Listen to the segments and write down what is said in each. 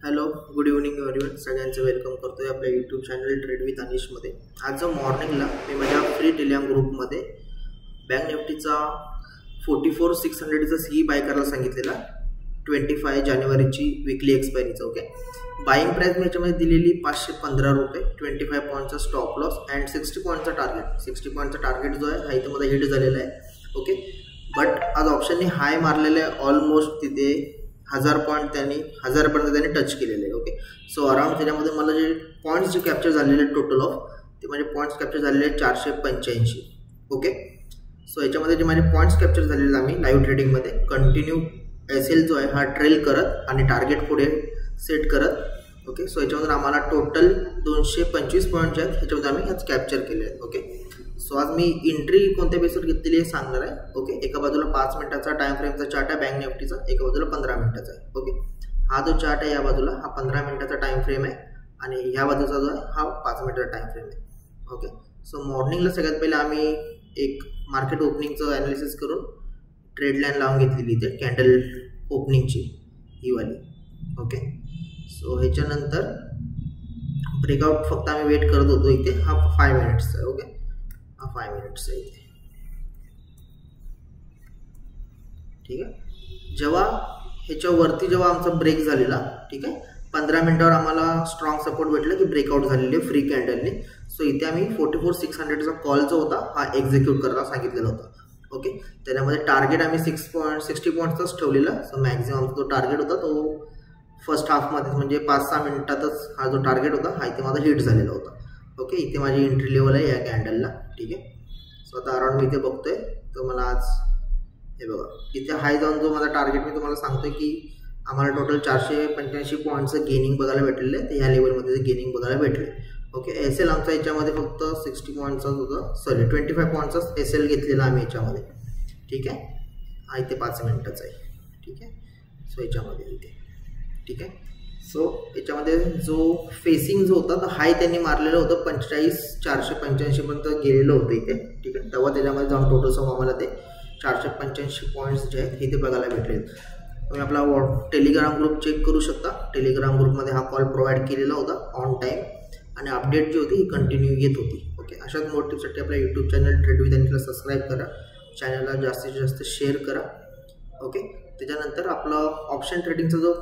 Hello, good evening everyone. सगळ्यांचं welcome करतोय आपल्या यूट्यूब चॅनल ट्रेड विथ अनिशमध्ये. आज मॉर्निंगला मी माझ्या फ्री टेलिग्राम ग्रुपमध्ये बँक निफ्टीचा 44,600चा सी बाय करायला सांगितलेला 25 जानेवारीची विकली एक्सपायरीचा. ओके, बाईंग प्राइस मी याच्यामध्ये दिलेली 515 रुपये, 25 पॉईंटचा स्टॉप लॉस अँड 60 पॉईंटचा टार्गेट. 60 पॉईंटचा टार्गेट जो आहे हा इथं माझा हिट झालेला आहे. ओके, बट आज ऑप्शनने हाय मारलेला आहे, ऑलमोस्ट तिथे 1000 पॉईंट त्यांनी 1000पर्यंत त्यांनी टच केलेले आहे. ओके, सो अराउंड त्याच्यामध्ये मला जे पॉईंट्स जे कॅप्चर झालेले आहेत टोटल ऑफ ते माझे पॉईंट्स कॅप्चर झालेले आहेत 485. ओके, सो याच्यामध्ये जे माझे पॉईंट्स कॅप्चर झालेले आम्ही लाईव्ह ट्रेडिंगमध्ये कंटिन्यू एल जो आहे हा ट्रेल करत आणि टार्गेट पुढे सेट करत. ओके, सो याच्यामध्ये आम्हाला टोटल 225 पॉईंट जे आहेत ह्याच्यामध्ये आम्ही आज कॅप्चर केले आहेत. ओके, सो आज मी एंट्री कोणत्या बेसवर घेतलेली हे सांगणार आहे. ओके, एका बाजूला 5 मिनिटाचा टाइम फ्रेमचा चार्ट आहे बँक निफ्टीचा, एका बाजूला 15 मिनिटाचा आहे. ओके, हा जो चार्ट आहे या बाजूला हा 15 मिनिटाचा टाइम फ्रेम आहे आणि ह्या बाजूचा जो आहे हा 5 मिनिटाचा टाइम फ्रेम आहे. ओके, सो मॉर्निंगला सगळ्यात पहिले आम्ही एक मार्केट ओपनिंगचं ॲनालिसिस करून ट्रेड लाईन लावून घेतलेली इथे कॅन्डल ओपनिंगची ही वाली. ओके, सो ह्याच्यानंतर ब्रेकआउट फक्त आम्ही वेट करत होतो इथे, हा 5 मिनिट्सचा आहे. ओके, हा 5 मिनिट्स आहे इथे. ठीक आहे, जेव्हा ह्याच्यावरती जेव्हा आमचा ब्रेक झालेला, ठीक आहे, 15 मिनिटावर आम्हाला स्ट्रॉंग सपोर्ट भेटला की ब्रेकआउट झालेले फ्री कॅन्डलने. सो इथे आम्ही 44,600चा कॉल जो होता हा एक्झिक्यूट करायला सांगितलेला होता. ओके, त्याच्यामध्ये टार्गेट आम्ही 60 पॉईंट्सचाच ठेवलेला. सो मॅक्झिमम आमचा जो टार्गेट होता तो फर्स्ट हाफमध्ये म्हणजे 5-6 मिनिटातच हा जो टार्गेट होता हा इथे माझा हिट झालेला होता. ओके, इथे माझी एंट्री लेवल आहे या कॅन्डलला. ठीक आहे, सो आता अराउंड मी इथे बघतोय तर मला आज हे बघा इथे हाय जाऊन जो माझा टार्गेट मी तुम्हाला सांगतोय की आम्हाला टोटल 485 पॉईंटचं गेनिंग बघायला भेटलेलं आहे. तर ह्या लेवलमध्ये गेनिंग बघायला भेटले. ओके, एस एल आमचा याच्यामध्ये फक्त 60 पॉईंटचाच होता, सॉरी 25 पॉईंटचाच एस एल घेतलेला आम्ही याच्यामध्ये. ठीक आहे, हा इथे 5 मिनिटाचा आहे. ठीक आहे, सो याच्यामध्ये इथे. ठीक आहे, सो याच्यामध्ये जो फेसिंग जो होता तो हाय त्यांनी मारलेलं होतं 45,485 पर्यंत गेलेलं होतं इथे. ठीक आहे, तेव्हा त्याच्यामध्ये जाऊन टोटल सम आम्हाला ते 485 पॉईंट्स जे आहेत इथे बघायला भेटले. तुम्ही आपला टेलिग्राम ग्रुप चेक करू शकता. टेलिग्राम ग्रुपमध्ये हा कॉल प्रोव्हाइड केलेला होता ऑन टाईम आणि अपडेट जी होती ही कंटिन्यू येत होती. ओके, अशाच मोटिव्हसाठी आपल्या यूट्यूब चॅनल ट्रेड विथ अनिशला सबस्क्राईब करा, चॅनलला जास्तीत जास्त शेअर करा. ओके, त्याच्यानंतर आपलं ऑप्शन ट्रेडिंगचा जो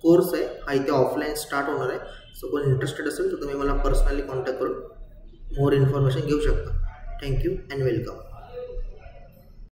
कोर्स आहे हा इथे ऑफलाईन स्टार्ट होणार आहे. सो कोण इंटरेस्टेड असेल तर तुम्ही मला पर्सनली कॉन्टॅक्ट करून मोर इन्फॉर्मेशन घेऊ शकता. Thank you and welcome.